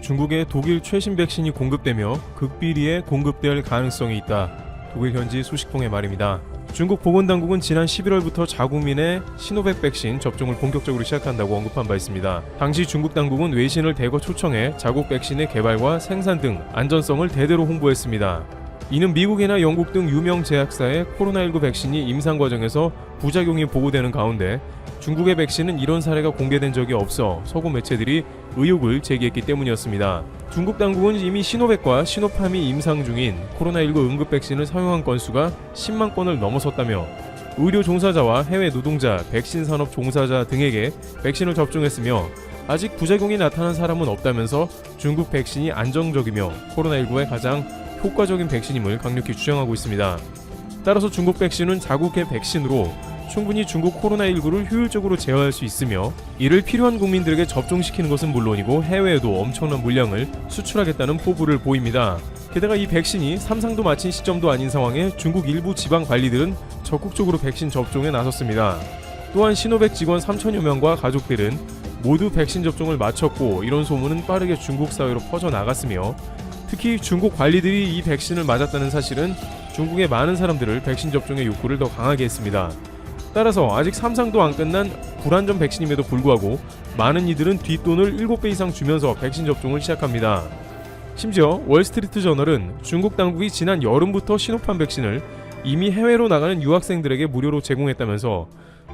중국에 독일 최신 백신이 공급되며 극비리에 공급될 가능성이 있다. 독일 현지 소식통의 말입니다. 중국 보건당국은 지난 11월부터 자국민의 시노백 백신 접종을 본격적으로 시작한다고 언급한 바 있습니다. 당시 중국 당국은 외신을 대거 초청해 자국 백신의 개발과 생산 등 안전성을 대대로 홍보했습니다. 이는 미국이나 영국 등 유명 제약사의 코로나19 백신이 임상 과정에서 부작용이 보고되는 가운데 중국의 백신은 이런 사례가 공개된 적이 없어 서구 매체들이 의혹을 제기했기 때문이었습니다. 중국 당국은 이미 시노백과 시노팜이 임상 중인 코로나19 응급 백신을 사용한 건수가 10만 건을 넘어섰다며 의료 종사자와 해외 노동자, 백신 산업 종사자 등에게 백신을 접종했으며 아직 부작용이 나타난 사람은 없다면서 중국 백신이 안정적이며 코로나19의 가장 효과적인 백신임을 강력히 주장하고 있습니다. 따라서 중국 백신은 자국의 백신으로 충분히 중국 코로나19를 효율적으로 제어할 수 있으며 이를 필요한 국민들에게 접종시키는 것은 물론이고 해외에도 엄청난 물량을 수출하겠다는 포부를 보입니다. 게다가 이 백신이 3상도 마친 시점도 아닌 상황에 중국 일부 지방 관리들은 적극적으로 백신 접종에 나섰습니다. 또한 시노백 직원 3천여 명과 가족들은 모두 백신 접종을 마쳤고 이런 소문은 빠르게 중국 사회로 퍼져나갔으며 특히 중국 관리들이 이 백신을 맞았다는 사실은 중국의 많은 사람들을 백신 접종의 욕구를 더 강하게 했습니다. 따라서 아직 3상도 안 끝난 불안전 백신임에도 불구하고 많은 이들은 뒷돈을 7배 이상 주면서 백신 접종을 시작합니다. 심지어 월스트리트 저널은 중국 당국이 지난 여름부터 시노팜 백신을 이미 해외로 나가는 유학생들에게 무료로 제공했다면서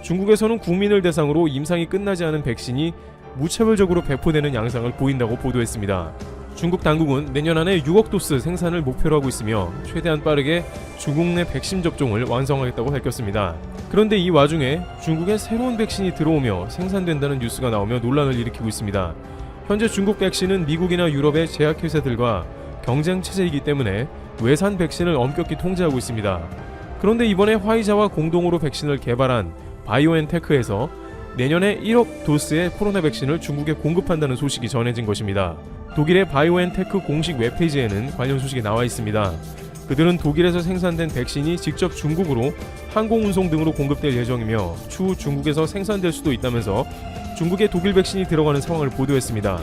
중국에서는 국민을 대상으로 임상이 끝나지 않은 백신이 무차별적으로 배포되는 양상을 보인다고 보도했습니다. 중국 당국은 내년 안에 6억 도스 생산을 목표로 하고 있으며 최대한 빠르게 중국 내 백신 접종을 완성하겠다고 밝혔습니다. 그런데 이 와중에 중국에 새로운 백신이 들어오며 생산된다는 뉴스가 나오며 논란을 일으키고 있습니다. 현재 중국 백신은 미국이나 유럽의 제약회사들과 경쟁 체제이기 때문에 외산 백신을 엄격히 통제하고 있습니다. 그런데 이번에 화이자와 공동으로 백신을 개발한 바이오엔테크에서 내년에 1억 도스의 코로나 백신을 중국에 공급한다는 소식이 전해진 것입니다. 독일의 바이오엔테크 공식 웹페이지에는 관련 소식이 나와 있습니다. 그들은 독일에서 생산된 백신이 직접 중국으로 항공운송 등으로 공급될 예정이며 추후 중국에서 생산될 수도 있다면서 중국에 독일 백신이 들어가는 상황을 보도했습니다.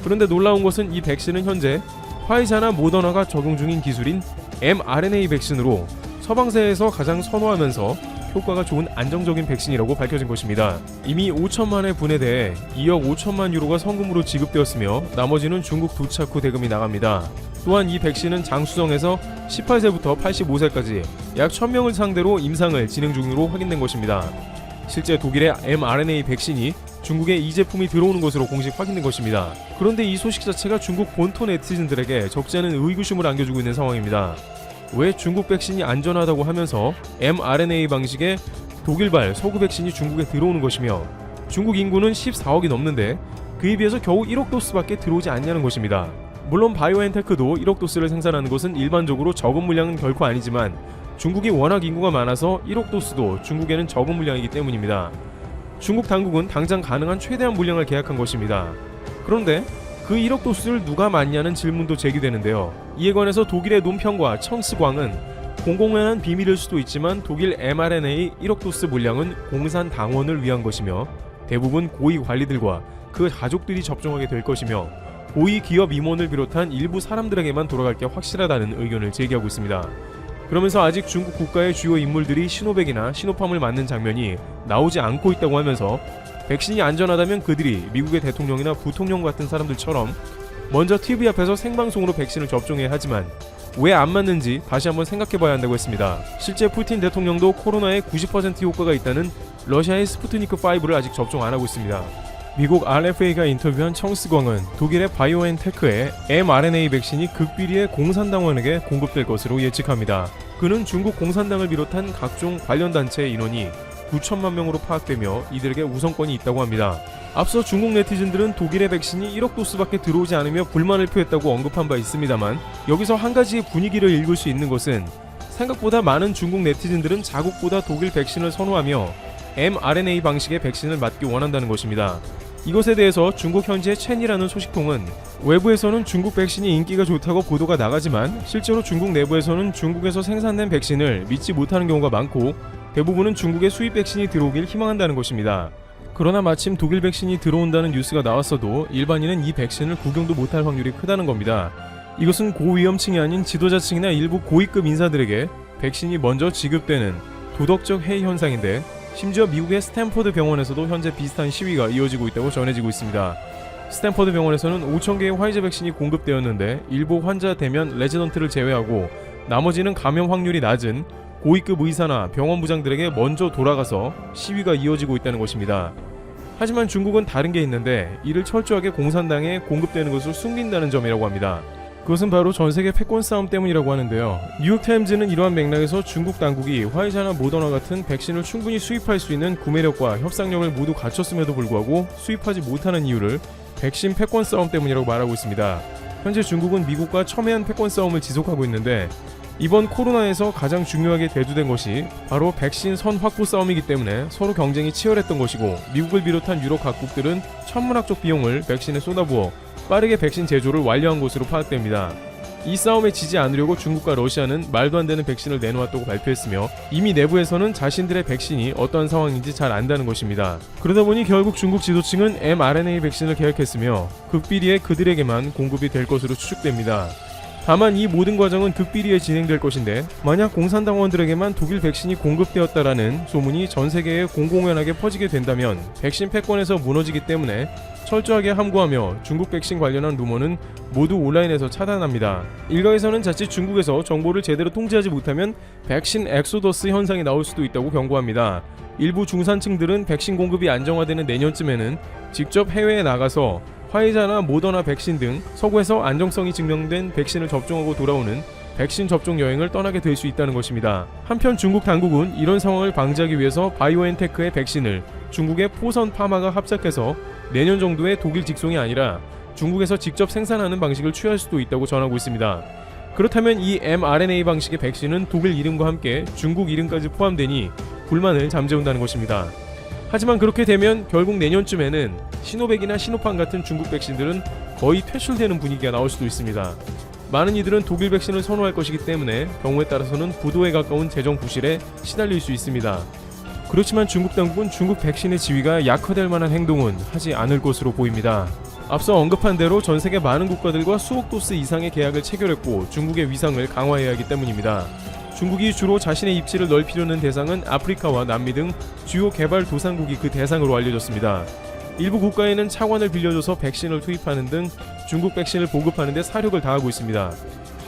그런데 놀라운 것은 이 백신은 현재 화이자나 모더나가 적용 중인 기술인 mRNA 백신으로 서방세에서 가장 선호하면서 효과가 좋은 안정적인 백신이라고 밝혀진 것입니다. 이미 5천만의 분에 대해 2억 5천만 유로가 성금으로 지급되었으며 나머지는 중국 도착 후 대금이 나갑니다. 또한 이 백신은 장수성에서 18세부터 85세까지 약 1000명을 상대로 임상을 진행 중으로 확인된 것입니다. 실제 독일의 mRNA 백신이 중국에 이 제품이 들어오는 것으로 공식 확인된 것입니다. 그런데 이 소식 자체가 중국 본토 네티즌들에게 적지 않은 의구심을 안겨주고 있는 상황입니다. 왜 중국 백신이 안전하다고 하면서 mRNA 방식의 독일발 서구 백신이 중국에 들어오는 것이며 중국 인구는 14억이 넘는데 그에 비해서 겨우 1억 도스밖에 들어오지 않냐는 것입니다. 물론 바이오엔테크도 1억 도스를 생산하는 것은 일반적으로 적은 물량은 결코 아니지만 중국이 워낙 인구가 많아서 1억 도스도 중국에는 적은 물량이기 때문입니다. 중국 당국은 당장 가능한 최대한 물량을 계약한 것입니다. 그런데 그 1억 도스를 누가 맞냐는 질문도 제기되는데요. 이에 관해서 독일의 논평과 청스광은 공공연한 비밀일 수도 있지만 독일 mRNA 1억 도스 물량은 공산당원을 위한 것이며 대부분 고위 관리들과 그 가족들이 접종하게 될 것이며 고위 기업 임원을 비롯한 일부 사람들에게만 돌아갈 게 확실하다는 의견을 제기하고 있습니다. 그러면서 아직 중국 국가의 주요 인물들이 시노백이나 시노팜을 맞는 장면이 나오지 않고 있다고 하면서 백신이 안전하다면 그들이 미국의 대통령이나 부통령 같은 사람들처럼 먼저 TV 앞에서 생방송으로 백신을 접종해야 하지만 왜 안 맞는지 다시 한번 생각해봐야 한다고 했습니다. 실제 푸틴 대통령도 코로나에 90% 효과가 있다는 러시아의 스푸트니크5를 아직 접종 안 하고 있습니다. 미국 RFA가 인터뷰한 청스광은 독일의 바이오엔테크의 mRNA 백신이 극비리의 공산당원에게 공급될 것으로 예측합니다. 그는 중국 공산당을 비롯한 각종 관련 단체의 인원이 9천만 명으로 파악되며 이들에게 우선권이 있다고 합니다. 앞서 중국 네티즌들은 독일의 백신이 1억 도스밖에 들어오지 않으며 불만을 표했다고 언급한 바 있습니다만 여기서 한 가지의 분위기를 읽을 수 있는 것은 생각보다 많은 중국 네티즌들은 자국보다 독일 백신을 선호하며 mRNA 방식의 백신을 맞기 원한다는 것입니다. 이것에 대해서 중국 현지의 첸이라는 소식통은 외부에서는 중국 백신이 인기가 좋다고 보도가 나가지만 실제로 중국 내부에서는 중국에서 생산된 백신을 믿지 못하는 경우가 많고 대부분은 중국의 수입 백신이 들어오길 희망한다는 것입니다. 그러나 마침 독일 백신이 들어온다는 뉴스가 나왔어도 일반인은 이 백신을 구경도 못할 확률이 크다는 겁니다. 이것은 고위험층이 아닌 지도자층이나 일부 고위급 인사들에게 백신이 먼저 지급되는 도덕적 해이 현상인데, 심지어 미국의 스탠퍼드 병원에서도 현재 비슷한 시위가 이어지고 있다고 전해지고 있습니다. 스탠퍼드 병원에서는 5,000개의 화이자 백신이 공급되었는데 일부 환자 대면 레지던트를 제외하고 나머지는 감염 확률이 낮은 고위급 의사나 병원 부장들에게 먼저 돌아가서 시위가 이어지고 있다는 것입니다. 하지만 중국은 다른 게 있는데 이를 철저하게 공산당에 공급되는 것을 숨긴다는 점이라고 합니다. 그것은 바로 전세계 패권 싸움 때문이라고 하는데요. 뉴욕타임즈는 이러한 맥락에서 중국 당국이 화이자나 모더나 같은 백신을 충분히 수입할 수 있는 구매력과 협상력을 모두 갖췄음에도 불구하고 수입하지 못하는 이유를 백신 패권 싸움 때문이라고 말하고 있습니다. 현재 중국은 미국과 첨예한 패권 싸움을 지속하고 있는데, 이번 코로나에서 가장 중요하게 대두된 것이 바로 백신 선 확보 싸움이기 때문에 서로 경쟁이 치열했던 것이고, 미국을 비롯한 유럽 각국들은 천문학적 비용을 백신에 쏟아부어 빠르게 백신 제조를 완료한 것으로 파악됩니다. 이 싸움에 지지 않으려고 중국과 러시아는 말도 안 되는 백신을 내놓았다고 발표했으며, 이미 내부에서는 자신들의 백신이 어떠한 상황인지 잘 안다는 것입니다. 그러다 보니 결국 중국 지도층은 mRNA 백신을 계약했으며 극비리에 그들에게만 공급이 될 것으로 추측됩니다. 다만 이 모든 과정은 극비리에 진행될 것인데, 만약 공산당원들에게만 독일 백신이 공급되었다라는 소문이 전 세계에 공공연하게 퍼지게 된다면 백신 패권에서 무너지기 때문에 철저하게 함구하며 중국 백신 관련한 루머는 모두 온라인에서 차단합니다. 일각에서는 자칫 중국에서 정보를 제대로 통제하지 못하면 백신 엑소더스 현상이 나올 수도 있다고 경고합니다. 일부 중산층들은 백신 공급이 안정화되는 내년쯤에는 직접 해외에 나가서 화이자나 모더나 백신 등 서구에서 안정성이 증명된 백신을 접종하고 돌아오는 백신 접종 여행을 떠나게 될 수 있다는 것입니다. 한편 중국 당국은 이런 상황을 방지하기 위해서 바이오엔테크의 백신을 중국의 포선 파마가 합작해서 내년 정도에 독일 직송이 아니라 중국에서 직접 생산하는 방식을 취할 수도 있다고 전하고 있습니다. 그렇다면 이 mRNA 방식의 백신은 독일 이름과 함께 중국 이름까지 포함되니 불만을 잠재운다는 것입니다. 하지만 그렇게 되면 결국 내년쯤에는 시노백이나 시노팜 같은 중국 백신들은 거의 퇴출되는 분위기가 나올 수도 있습니다. 많은 이들은 독일 백신을 선호할 것이기 때문에 경우에 따라서는 부도에 가까운 재정 부실에 시달릴 수 있습니다. 그렇지만 중국 당국은 중국 백신의 지위가 약화될 만한 행동은 하지 않을 것으로 보입니다. 앞서 언급한 대로 전 세계 많은 국가들과 수억 도스 이상의 계약을 체결했고 중국의 위상을 강화해야 하기 때문입니다. 중국이 주로 자신의 입지를 넓히려는 대상은 아프리카와 남미 등 주요 개발도상국이 그 대상으로 알려졌습니다. 일부 국가에는 차관을 빌려줘서 백신을 투입하는 등 중국 백신을 보급하는 데 사력을 다하고 있습니다.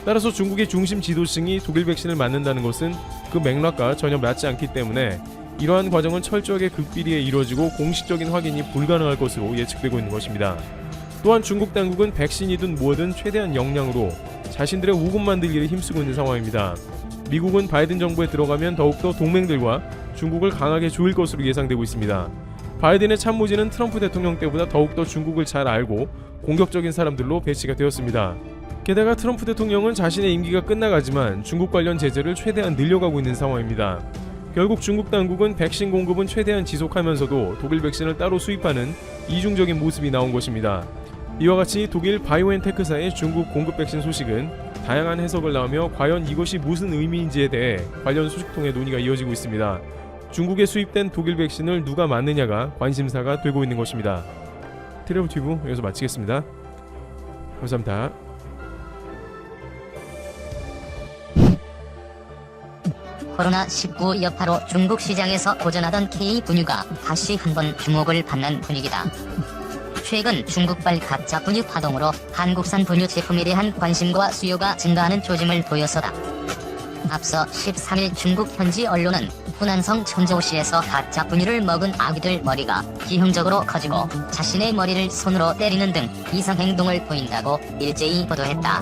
따라서 중국의 중심 지도층이 독일 백신을 맞는다는 것은 그 맥락과 전혀 맞지 않기 때문에 이러한 과정은 철저하게 극비리에 이루어지고 공식적인 확인이 불가능할 것으로 예측되고 있는 것입니다. 또한 중국 당국은 백신이든 뭐든 최대한 역량으로 자신들의 우군 만들기를 힘쓰고 있는 상황입니다. 미국은 바이든 정부에 들어가면 더욱더 동맹들과 중국을 강하게 조일 것으로 예상되고 있습니다. 바이든의 참모진은 트럼프 대통령 때보다 더욱더 중국을 잘 알고 공격적인 사람들로 배치가 되었습니다. 게다가 트럼프 대통령은 자신의 임기가 끝나가지만 중국 관련 제재를 최대한 늘려가고 있는 상황입니다. 결국 중국 당국은 백신 공급은 최대한 지속하면서도 독일 백신을 따로 수입하는 이중적인 모습이 나온 것입니다. 이와 같이 독일 바이오엔테크사의 중국 공급 백신 소식은 다양한 해석을 낳으며 과연 이것이 무슨 의미인지에 대해 관련 소식 통해 논의가 이어지고 있습니다. 중국에 수입된 독일 백신을 누가 맞느냐가 관심사가 되고 있는 것입니다. 트래블튜브 여기서 마치겠습니다. 감사합니다. 코로나19 여파로 중국 시장에서 고전하던 K 분유가 다시 한번 주목을 받는 분위기다. 최근 중국발 가짜 분유 파동으로 한국산 분유 제품에 대한 관심과 수요가 증가하는 조짐을 보여서다. 앞서 13일 중국 현지 언론은 후난성 천저우시에서 가짜 분유를 먹은 아기들 머리가 기형적으로 커지고 자신의 머리를 손으로 때리는 등 이상 행동을 보인다고 일제히 보도했다.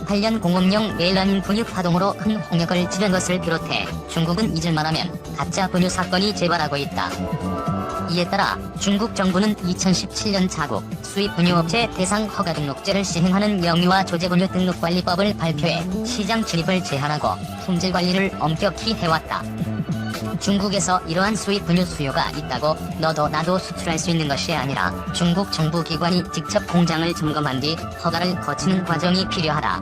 관련 공업용 멜라닌 분유 파동으로 큰 홍역을 지른 것을 비롯해 중국은 잊을만하면 가짜 분유 사건이 재발하고 있다. 이에 따라 중국 정부는 2017년 자국 수입 분유업체 대상 허가 등록제를 시행하는 명의와 조제분유 등록관리법을 발표해 시장 진입을 제한하고 품질 관리를 엄격히 해왔다. 중국에서 이러한 수입 분유 수요가 있다고 너도 나도 수출할 수 있는 것이 아니라 중국 정부 기관이 직접 공장을 점검한 뒤 허가를 거치는 과정이 필요하다.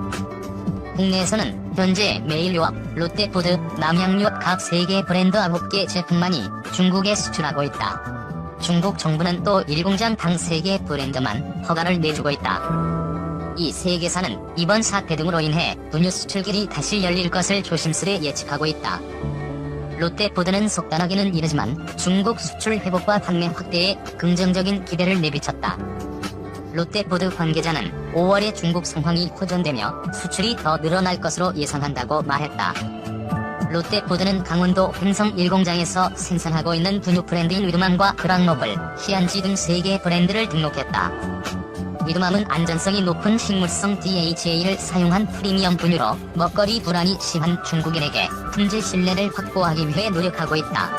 국내에서는 현재 메일유업, 롯데푸드, 남양유업 각 3개 브랜드 9개 제품만이 중국에 수출하고 있다. 중국 정부는 또 1공장 당 3개 브랜드만 허가를 내주고 있다. 이 세 개사는 이번 사태 등으로 인해 분유 수출길이 다시 열릴 것을 조심스레 예측하고 있다. 롯데푸드는 속단하기는 이르지만 중국 수출 회복과 판매 확대에 긍정적인 기대를 내비쳤다. 롯데푸드 관계자는 5월에 중국 상황이 호전되며 수출이 더 늘어날 것으로 예상한다고 말했다. 롯데푸드는 강원도 횡성 1공장에서 생산하고 있는 분유 브랜드인 위드맘과 그랑노블, 희안지 등 3개 브랜드를 등록했다. 위드맘은 안전성이 높은 식물성 DHA를 사용한 프리미엄 분유로 먹거리 불안이 심한 중국인에게 품질 신뢰를 확보하기 위해 노력하고 있다.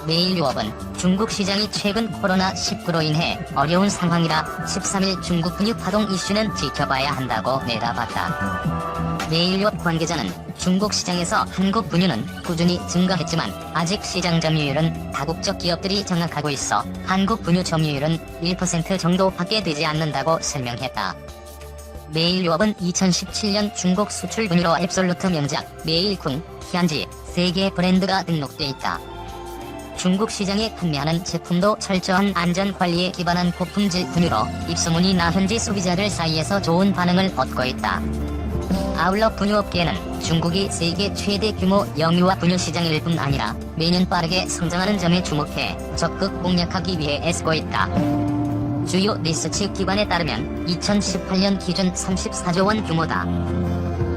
메일유업은 중국 시장이 최근 코로나19로 인해 어려운 상황이라 13일 중국 분유 파동 이슈는 지켜봐야 한다고 내다봤다. 메일유업 관계자는 중국 시장에서 한국 분유는 꾸준히 증가했지만 아직 시장 점유율은 다국적 기업들이 장악하고 있어 한국 분유 점유율은 1% 정도밖에 되지 않는다고 설명했다. 메일유업은 2017년 중국 수출 분유로 앱솔루트 명작, 메일쿵, 희안지 3개 브랜드가 등록돼 있다. 중국 시장에 판매하는 제품도 철저한 안전관리에 기반한 고품질 분유로 입소문이 나 현지 소비자들 사이에서 좋은 반응을 얻고 있다. 아울러 분유업계는 중국이 세계 최대 규모 영유아 분유 시장일 뿐 아니라 매년 빠르게 성장하는 점에 주목해 적극 공략하기 위해 애쓰고 있다. 주요 리서치 기관에 따르면 2018년 기준 34조 원 규모다.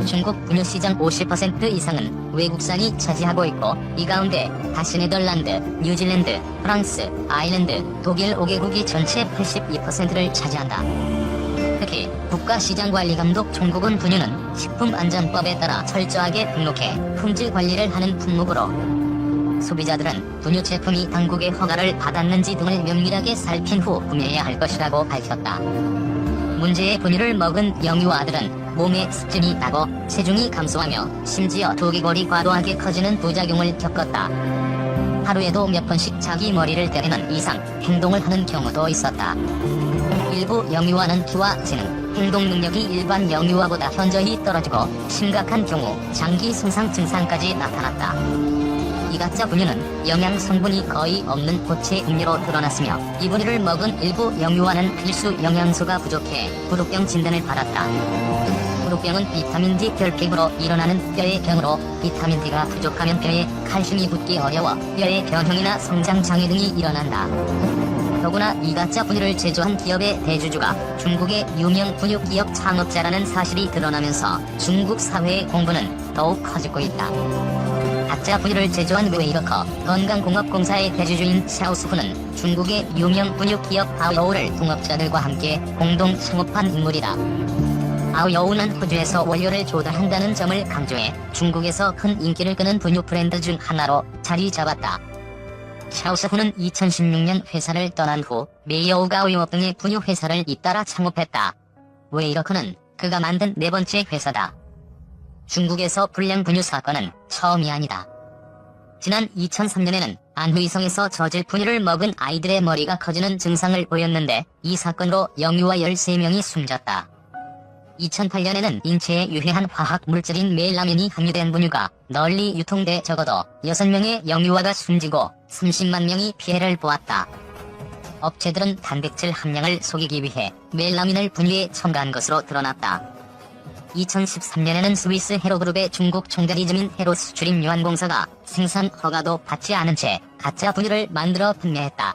중국 분유 시장 50% 이상은 외국산이 차지하고 있고 이 가운데 다시 네덜란드, 뉴질랜드, 프랑스, 아일랜드, 독일 5개국이 전체 82%를 차지한다. 특히 국가시장관리감독 총국은 분유는 식품안전법에 따라 철저하게 등록해 품질 관리를 하는 품목으로 소비자들은 분유 제품이 당국의 허가를 받았는지 등을 면밀하게 살핀 후 구매해야 할 것이라고 밝혔다. 문제의 분유를 먹은 영유아들은 몸에 습진이 나고 체중이 감소하며 심지어 두개골이 과도하게 커지는 부작용을 겪었다. 하루에도 몇 번씩 자기 머리를 때리는 이상 행동을 하는 경우도 있었다. 일부 영유아는 키와 지능, 행동 능력이 일반 영유아보다 현저히 떨어지고 심각한 경우 장기 손상 증상까지 나타났다. 이 가짜 분유는 영양 성분이 거의 없는 고체 음료로 드러났으며 이 분유를 먹은 일부 영유아는 필수 영양소가 부족해 부록병 진단을 받았다. 부록병은 비타민 D 결핍으로 일어나는 뼈의 병으로 비타민 D가 부족하면 뼈에 칼슘이 붙기 어려워 뼈의 변형이나 성장 장애 등이 일어난다. 더구나 이 가짜 분유를 제조한 기업의 대주주가 중국의 유명 분유 기업 창업자라는 사실이 드러나면서 중국 사회의 공분은 더욱 커지고 있다. 가짜 분유를 제조한 웨이러커 건강공업공사의 대주주인 샤오스후는 중국의 유명 분유 기업 아오여우를 동업자들과 함께 공동 창업한 인물이다. 아오여우는 호주에서 원료를 조달한다는 점을 강조해 중국에서 큰 인기를 끄는 분유 브랜드 중 하나로 자리 잡았다. 샤오스후는 2016년 회사를 떠난 후 메이어우가 오유업 등의 분유 회사를 잇따라 창업했다. 웨이러커는 그가 만든 4번째 회사다. 중국에서 불량 분유 사건은 처음이 아니다. 지난 2003년에는 안후이성에서 저질 분유를 먹은 아이들의 머리가 커지는 증상을 보였는데 이 사건으로 영유아 13명이 숨졌다. 2008년에는 인체에 유해한 화학 물질인 멜라민이 함유된 분유가 널리 유통돼 적어도 6명의 영유아가 숨지고 30만 명이 피해를 보았다. 업체들은 단백질 함량을 속이기 위해 멜라민을 분유에 첨가한 것으로 드러났다. 2013년에는 스위스 헤로그룹의 중국 총대리점인 헤로 수출입 유한공사가 생산 허가도 받지 않은 채 가짜 분유를 만들어 판매했다.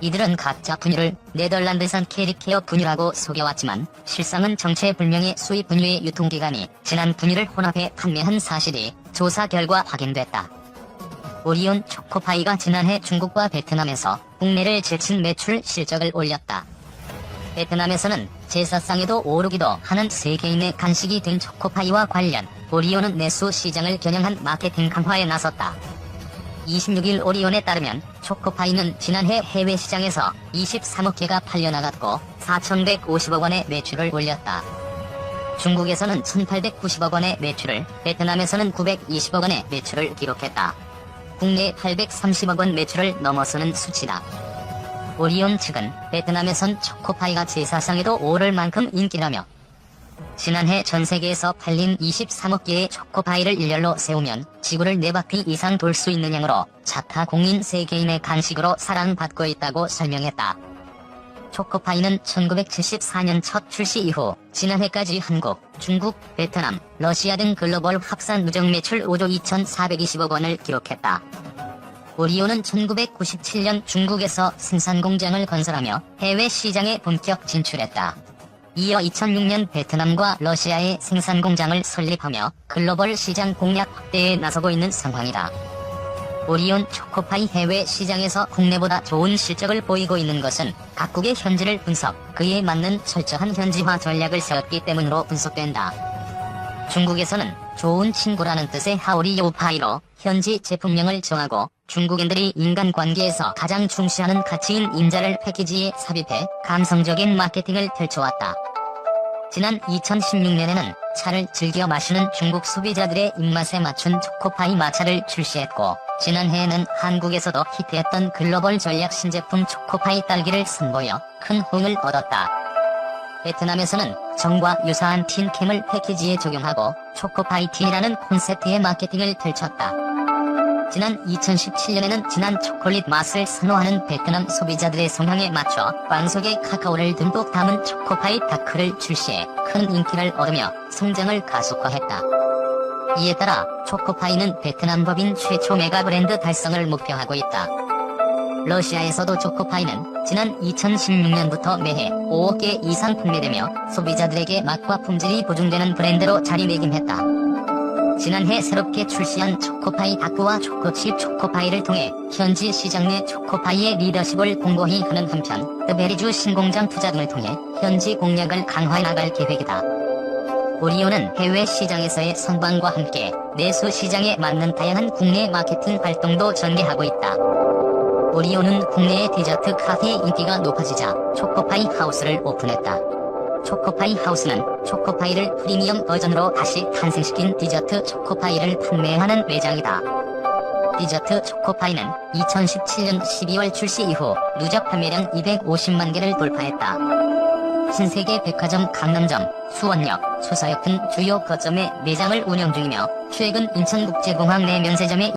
이들은 가짜 분유를 네덜란드산 캐릭케어 분유라고 속여왔지만 실상은 정체불명의 수입 분유의 유통기간이 지난 분유를 혼합해 판매한 사실이 조사 결과 확인됐다. 오리온 초코파이가 지난해 중국과 베트남에서 국내를 제친 매출 실적을 올렸다. 베트남에서는 제사상에도 오르기도 하는 세계인의 간식이 된 초코파이와 관련 오리온은 내수 시장을 겨냥한 마케팅 강화에 나섰다. 26일 오리온에 따르면 초코파이는 지난해 해외 시장에서 23억 개가 팔려나갔고 4,150억 원의 매출을 올렸다. 중국에서는 1,890억 원의 매출을, 베트남에서는 920억 원의 매출을 기록했다. 국내 830억 원 매출을 넘어서는 수치다. 오리온 측은 베트남에선 초코파이가 제사상에도 오를 만큼 인기라며 지난해 전 세계에서 팔린 23억 개의 초코파이를 일렬로 세우면 지구를 4바퀴 이상 돌 수 있는 양으로 자타 공인 세계인의 간식으로 사랑받고 있다고 설명했다. 초코파이는 1974년 첫 출시 이후 지난해까지 한국, 중국, 베트남, 러시아 등 글로벌 확산 누적 매출 5조 2,420억 원을 기록했다. 오리오는 1997년 중국에서 생산 공장을 건설하며 해외 시장에 본격 진출했다. 이어 2006년 베트남과 러시아에 생산 공장을 설립하며 글로벌 시장 공략 확대에 나서고 있는 상황이다. 오리온 초코파이 해외 시장에서 국내보다 좋은 실적을 보이고 있는 것은 각국의 현지를 분석, 그에 맞는 철저한 현지화 전략을 세웠기 때문으로 분석된다. 중국에서는 좋은 친구라는 뜻의 하오리오 파이로 현지 제품명을 정하고 중국인들이 인간관계에서 가장 중시하는 가치인 인자를 패키지에 삽입해 감성적인 마케팅을 펼쳐왔다. 지난 2016년에는 차를 즐겨 마시는 중국 소비자들의 입맛에 맞춘 초코파이 마차를 출시했고 지난해에는 한국에서도 히트했던 글로벌 전략 신제품 초코파이 딸기를 선보여 큰 호응을 얻었다. 베트남에서는 정과 유사한 틴캠을 패키지에 적용하고 초코파이 티라는 콘셉트의 마케팅을 펼쳤다. 지난 2017년에는 진한 초콜릿 맛을 선호하는 베트남 소비자들의 성향에 맞춰 빵 속에 카카오를 듬뿍 담은 초코파이 다크를 출시해 큰 인기를 얻으며 성장을 가속화했다. 이에 따라 초코파이는 베트남 법인 최초 메가 브랜드 달성을 목표하고 있다. 러시아에서도 초코파이는 지난 2016년부터 매해 5억 개 이상 판매되며 소비자들에게 맛과 품질이 보증되는 브랜드로 자리매김했다. 지난해 새롭게 출시한 초코파이 다크와 초코칩 초코파이를 통해 현지 시장 내 초코파이의 리더십을 공고히 하는 한편 드베리주 신공장 투자 등을 통해 현지 공략을 강화해 나갈 계획이다. 오리오는 해외 시장에서의 선방과 함께 내수 시장에 맞는 다양한 국내 마케팅 활동도 전개하고 있다. 오리오는 국내의 디저트 카페의 인기가 높아지자 초코파이 하우스를 오픈했다. 초코파이 하우스는 초코파이를 프리미엄 버전으로 다시 탄생시킨 디저트 초코파이를 판매하는 매장이다. 디저트 초코파이는 2017년 12월 출시 이후 누적 판매량 250만 개를 돌파했다. 신세계 백화점 강남점, 수원역, 수서역 등 주요 거점에 매장을 운영 중이며 최근 인천국제공항 내 면세점에